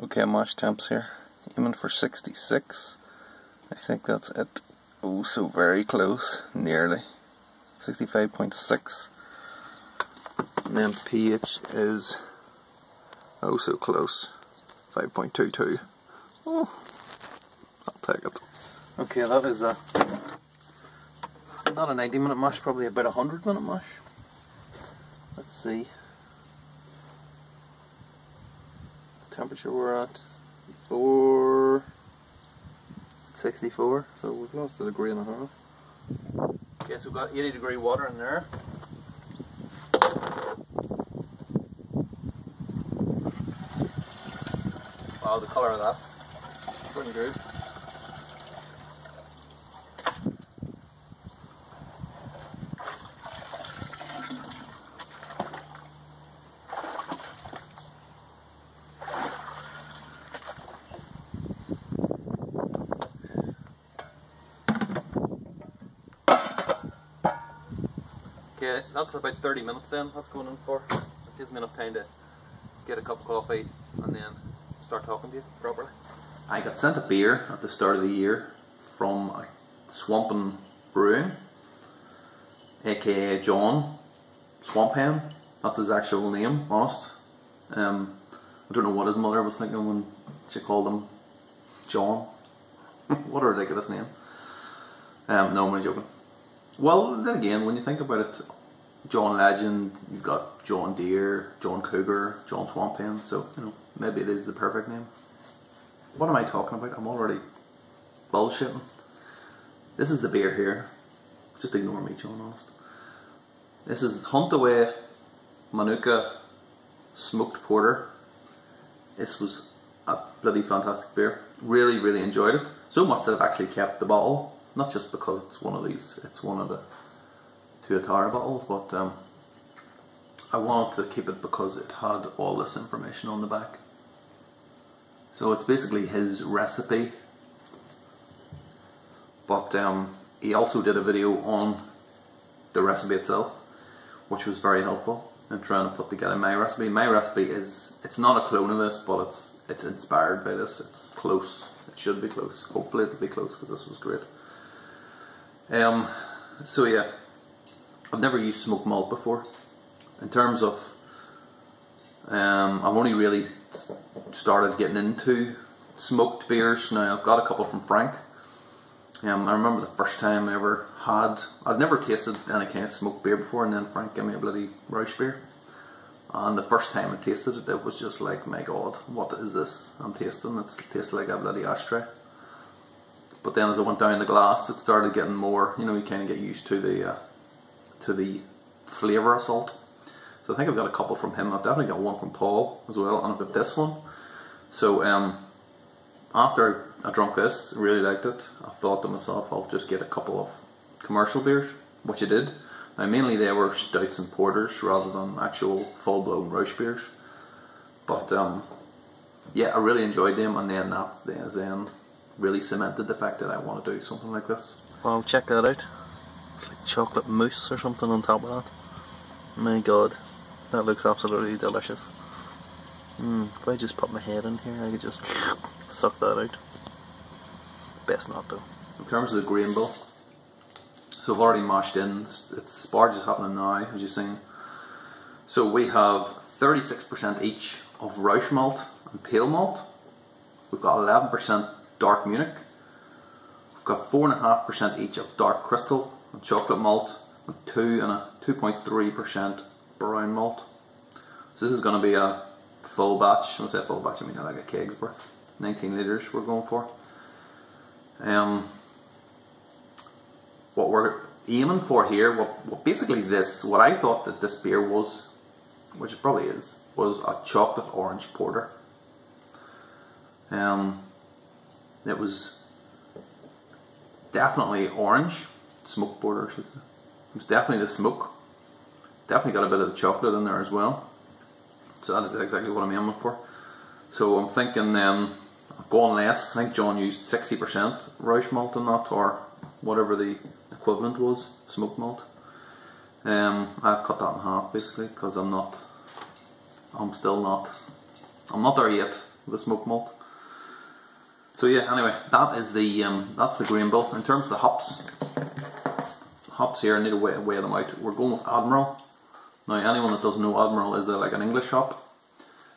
Okay, mash temps here. Aiming for 66. I think that's it. Oh, so very close. Nearly. 65.6. And then pH is oh so close. 5.22. Oh, I'll take it. Okay, that is a not a 90-minute mash, probably about a 100-minute mash. Let's see. Temperature we're at 464, so we've lost a degree and a half. Okay, so we've got 80-degree water in there. Wow, the colour of that, pretty good. Okay, that's about 30 minutes then, that's going in for. It gives me enough time to get a cup of coffee and then start talking to you properly. I got sent a beer at the start of the year from Swamphen Brewery, aka John Swamphen. That's his actual name, honest. I don't know what his mother was thinking when she called him John. What a ridiculous name. No, I'm only joking. Well, then again, when you think about it, John Legend, you've got John Deere, John Cougar, John Swamphen, so, you know, maybe it is the perfect name. What am I talking about? I'm already bullshitting. This is the beer here. Just ignore me, John, honest. This is Huntaway Manuka Smoked Porter. This was a bloody fantastic beer. Really, really enjoyed it. So much that I've actually kept the bottle. Not just because it's one of these, it's one of the Tuatara bottles, but I wanted to keep it because it had all this information on the back. So it's basically his recipe, but he also did a video on the recipe itself, which was very helpful in trying to put together my recipe. My recipe is, it's not a clone of this, but it's inspired by this. It's close. It should be close. Hopefully it'll be close because this was great. So yeah, I've never used smoked malt before. In terms of, I've only really started getting into smoked beers. Now I've got a couple from Frank. I remember the first time I ever had, I'd never tasted any kind of smoked beer before, and then Frank gave me a bloody Roush beer. And the first time I tasted it, it was just like, my god, what is this I'm tasting? It tastes like a bloody ashtray. But then as I went down the glass, it started getting more, you know, you kind of get used to the flavour of salt. So I think I've got a couple from him. I've definitely got one from Paul as well, and I've got this one. So after I drank this, I really liked it. I thought to myself, I'll just get a couple of commercial beers, which I did. Now mainly they were stouts and porters rather than actual full-blown Roush beers. But yeah, I really enjoyed them, and then that then really cemented the fact that I want to do something like this. Well, check that out. It's like chocolate mousse or something on top of that. My god, that looks absolutely delicious. If I just put my head in here, I could just suck that out. Best not though. In terms of the grain bill, so I've already mashed in. It's the sparge is happening now, as you've seen. So we have 36% each of Roush malt and pale malt. We've got 11% dark Munich. We've got 4.5% each of dark crystal and chocolate malt, with 2 and a 2.3% brown malt. So this is going to be a full batch. When I say full batch, I mean like a keg's worth. 19 litres we're going for. What we're aiming for here, what basically this, what I thought that this beer was, which it probably is, was a chocolate orange porter. It was definitely orange, smoked porter, I should say. It was definitely the smoke. Definitely got a bit of the chocolate in there as well. So that is exactly what I'm aiming for. So I'm thinking I've gone less. I think John used 60% Roush malt in that, or whatever the equivalent was, smoked malt. I've cut that in half basically because I'm not there yet. the smoked malt. So yeah, anyway, that is the that's the grain bill. In terms of the hops here, I need to weigh them out. We're going with Admiral. Now, anyone that doesn't know, Admiral is like an English hop.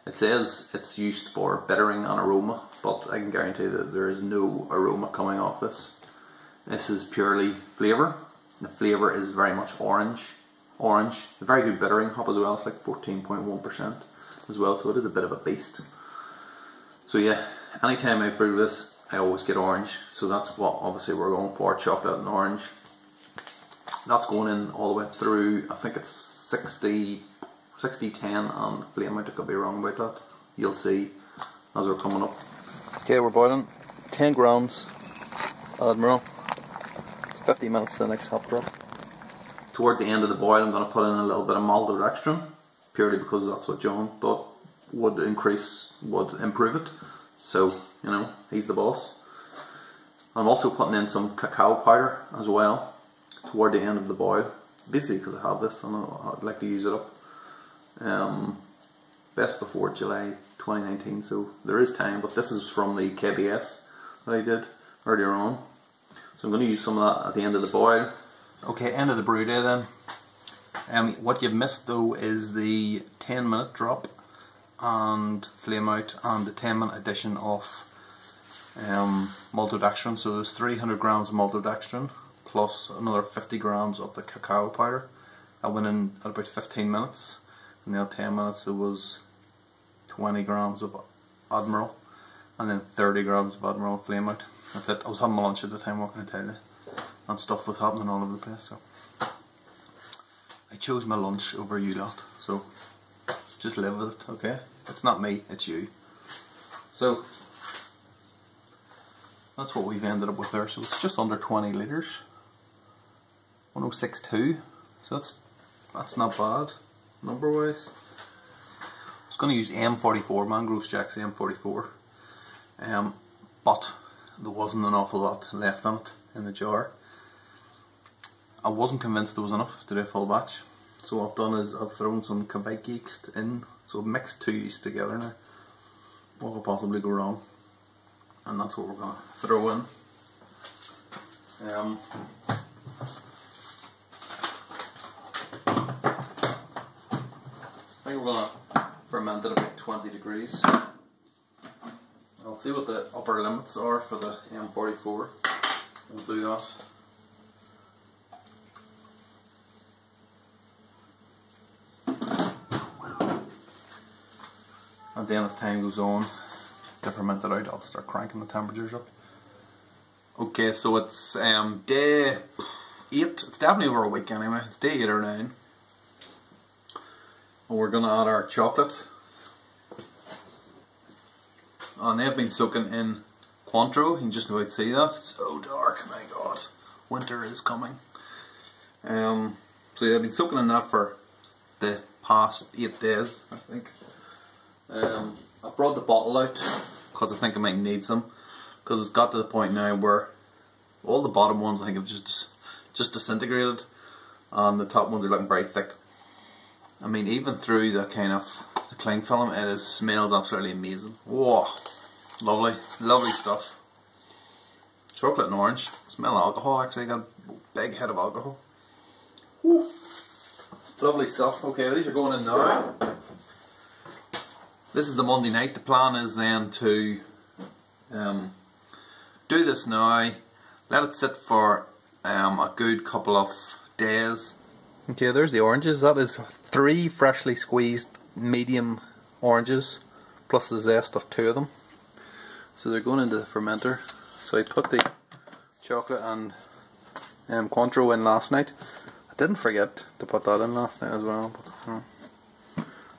It says it's used for bittering and aroma, but I can guarantee that there is no aroma coming off this. This is purely flavour. The flavour is very much orange. A very good bittering hop as well. It's like 14.1% as well, so it is a bit of a beast. So yeah, anytime I brew this, I always get orange. So that's what obviously we're going for, chocolate and orange. That's going in all the way through, I think it's 60, 10 and flame out. I could be wrong about that. You'll see as we're coming up. Okay, we're boiling 10 grams Admiral. 50 minutes to the next hop drop. Toward the end of the boil, I'm going to put in a little bit of malted extra, purely because that's what John thought would improve it. So, you know, he's the boss. I'm also putting in some cacao powder as well toward the end of the boil, basically because I have this and I'd like to use it up. Best before July 2019, so there is time, but this is from the KBS that I did earlier on. So I'm going to use some of that at the end of the boil. Okay, end of the brew day then. What you've missed though is the 10-minute drop and flame out and the 10-minute addition of maltodextrin. So there's 300 grams of maltodextrin plus another 50 grams of the cacao powder. That went in at about 15 minutes. And then 10 minutes there was 20 grams of Admiral and then 30 grams of Admiral flame out. That's it. I was having my lunch at the time, what can I tell you? And stuff was happening all over the place, so I chose my lunch over you lot, so just live with it, okay? It's not me, it's you. So that's what we've ended up with there. So it's just under 20 litres, 106.2. So that's not bad number wise. I was going to use M44, Mangroves Jack's M44, but there wasn't an awful lot left in it in the jar. I wasn't convinced there was enough to do a full batch, so what I've done is I've thrown some Quebec yeast in, so I've mixed 2 yeasts together now. What could possibly go wrong? And that's what we're going to throw in. I think we're going to ferment it at about 20 degrees. I'll see what the upper limits are for the M44. We'll do that. And then as time goes on to ferment it out, I'll start cranking the temperatures up. Okay, so it's day 8. It's definitely over a week anyway. It's day 8 or 9. And we're going to add our chocolate. And they've been soaking in Cointreau. You can just about see that. It's so dark, my god. Winter is coming. So yeah, I've been soaking in that for the past 8 days, I think. I brought the bottle out because I think I might need some, because it's got to the point now where all the bottom ones I think have just disintegrated and the top ones are looking very thick. I mean, even through the kind of the cling film, smells absolutely amazing. Whoa, lovely, lovely stuff. Chocolate and orange. Smell alcohol actually, got a big head of alcohol. Woo. Lovely stuff. Okay, these are going in now. This is the Monday night. The plan is then to do this now, let it sit for a good couple of days. Okay, there's the oranges. That is 3 freshly squeezed medium oranges plus the zest of 2 of them. So they're going into the fermenter. So I put the chocolate and Cointreau in last night. I didn't forget to put that in last night as well. But,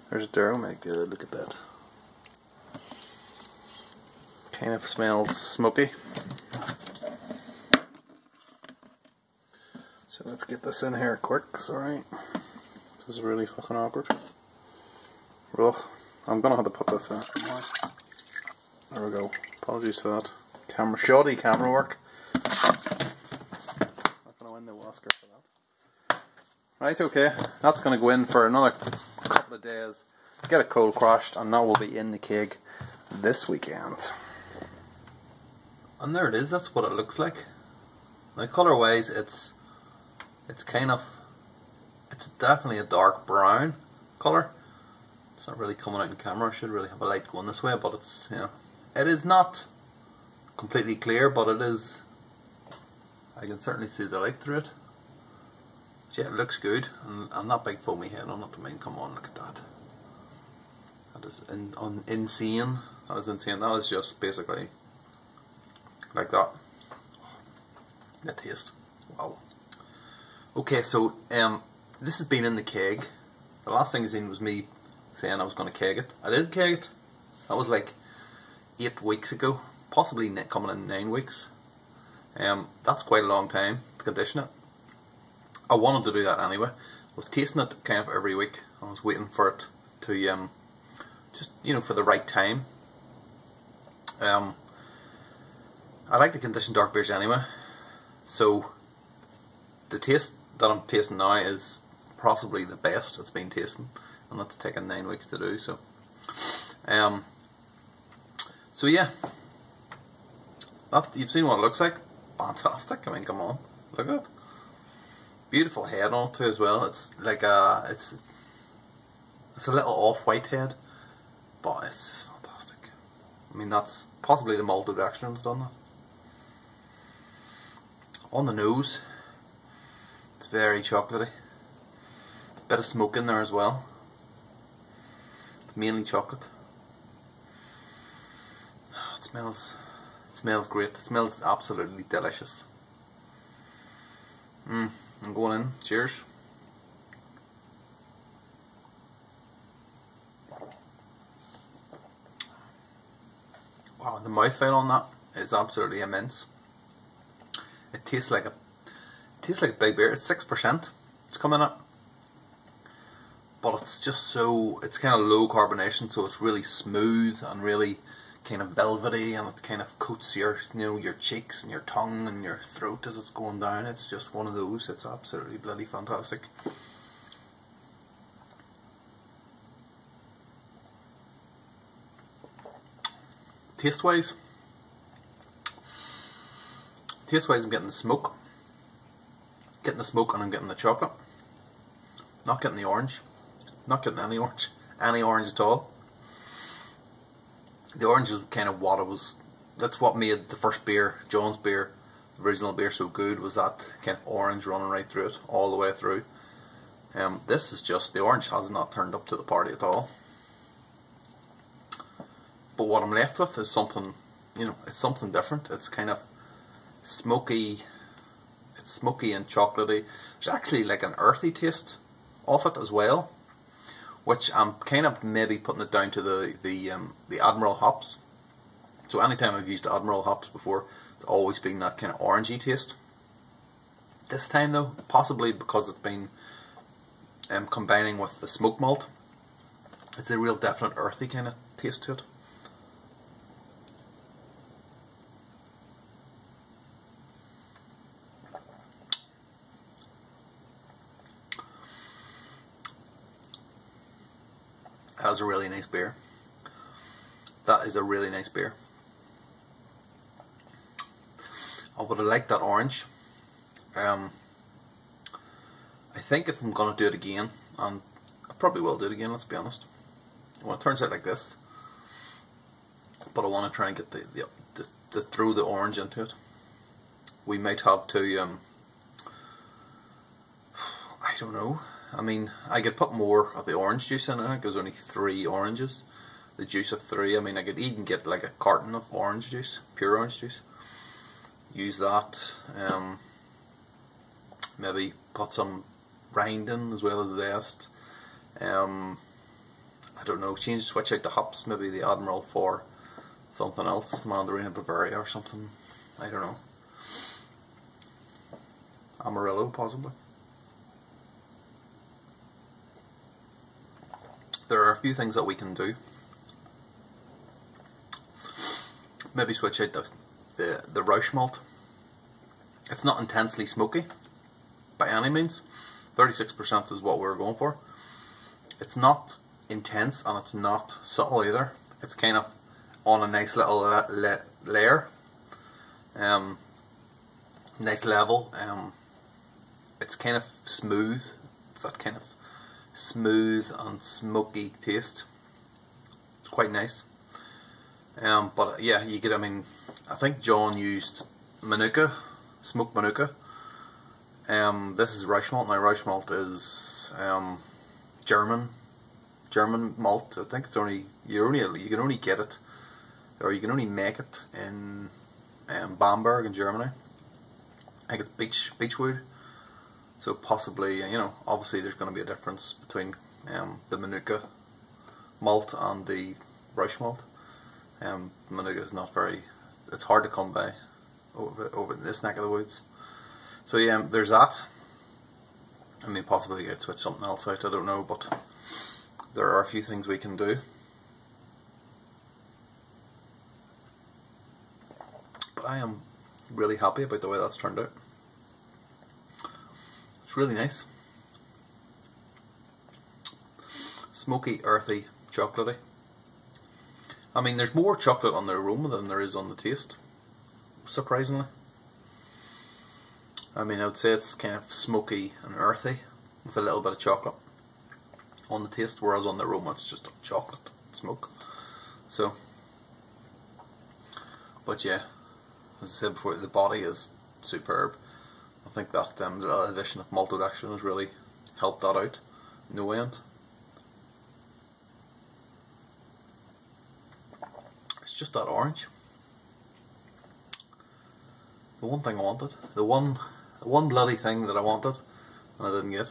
there's a there. Oh my god, look at that. Kind of smells smoky. So let's get this in here quick, sorry. This is really fucking awkward. Rough. I'm gonna have to put this in somewhere. There we go. Apologies for that. Shoddy camera work. Not gonna win the Oscar for that. Right, okay. That's gonna go in for another couple of days. Get it cold crashed, and that will be in the keg. this weekend. And there it is, that's what it looks like. Now colour wise it's definitely a dark brown colour. It's not really coming out in camera, I should really have a light going this way, but it's, you know, it is not completely clear, but it is, I can certainly see the light through it. But yeah, it looks good, and that big foamy head on it, I mean, come on, look at that. That is insane. That is insane. That is just basically like that. The taste. Wow. Okay, so this has been in the keg. The last thing I seen was me saying I was going to keg it. I did keg it. That was like 8 weeks ago, possibly coming in 9 weeks. That's quite a long time to condition it. I wanted to do that anyway. I was tasting it kind of every week. I was waiting for it to just, you know, for the right time. I like to condition dark beers anyway, so the taste that I'm tasting now is possibly the best it's been tasting, and that's taken 9 weeks to do. So, so yeah, you've seen what it looks like. Fantastic! I mean, come on, look at it. Beautiful head on it too as well. It's like it's a little off-white head, but it's fantastic. I mean, that's possibly the malted extra that's done that. On the nose, it's very chocolatey. Bit of smoke in there as well. It's mainly chocolate. It smells great. It smells absolutely delicious. I'm going in. Cheers. Wow, the mouthfeel on that is absolutely immense. It tastes like a big beer. It's 6%. It's coming up, but it's just so, it's kind of low carbonation, so it's really smooth and really kind of velvety, and it kind of coats your, you know, your cheeks and your tongue and your throat as it's going down. It's just one of those. It's absolutely bloody fantastic. Taste wise, I'm getting the smoke. Getting the smoke, and I'm getting the chocolate. Not getting the orange. Not getting any orange at all. The orange is kind of what it was. That's what made the first beer, John's beer, the original beer, so good. Was that kind of orange running right through it, all the way through. This is just, the orange has not turned up to the party at all. But what I'm left with is something, you know, it's something different. It's kind of smoky. It's smoky and chocolatey. There's actually like an earthy taste off it as well, which I'm kind of maybe putting it down to the Admiral hops. So anytime I've used Admiral hops before, it's always been that kind of orangey taste. This time though, possibly because it's been combining with the smoke malt, it's a real definite earthy kind of taste to it. That is a really nice beer. That is a really nice beer. I would have liked that orange. I think if I'm going to do it again, and I probably will do it again, let's be honest. Well, it turns out like this, but I want to try and get the throw the orange into it. We might have to, I don't know. I mean, I could put more of the orange juice in it. I think there's only 3 oranges. The juice of 3. I mean, I could even get like a carton of orange juice, pure orange juice. Use that. Maybe put some rind in as well as zest. I don't know. Switch out the hops. Maybe the Admiral for something else, Mandarin and Bavaria or something. I don't know. Amarillo possibly. There are a few things that we can do. Maybe switch out the Rauch malt. It's not intensely smoky by any means. 36% is what we're going for. It's not intense and it's not subtle either. It's kind of on a nice little layer, nice level. It's kind of smooth. It's that kind of smooth and smoky taste. It's quite nice. But yeah, you get. I mean, I think John used Manuka, smoked Manuka. This is Rauch malt. Now Rauch malt is German malt. I think it's only you can only get it, or you can only make it in Bamberg in Germany. I think it's beechwood. So possibly, you know, obviously there's going to be a difference between the Manuka malt and the Rauch malt. Manuka is not very. It's hard to come by over this neck of the woods. So yeah, there's that. I mean, possibly I'd switch something else out, I don't know, but there are a few things we can do. But I am really happy about the way that's turned out. It's really nice. Smoky, earthy, chocolatey. I mean, there's more chocolate on the aroma than there is on the taste, surprisingly. I mean, I would say it's kind of smoky and earthy with a little bit of chocolate on the taste, whereas on the aroma it's just chocolate smoke. So, but yeah, as I said before, the body is superb. I think that the addition of maltodextrin has really helped that out no end. It's just that orange. The one thing I wanted, the one bloody thing that I wanted and I didn't get.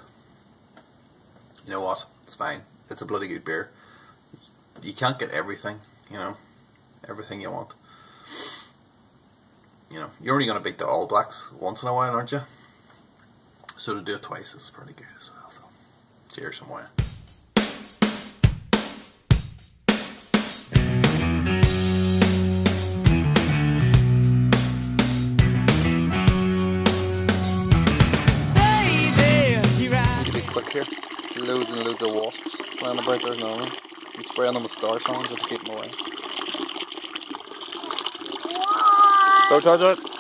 You know what? It's fine. It's a bloody good beer. You can't get everything, you know, everything you want. You know, you're only going to beat the All Blacks once in a while, aren't you? So to do it twice is pretty good as well. So, cheers somewhere. Here, loads and loads of wasps flying about there now. I'm spraying them with star signs just to keep them away. Go touch it!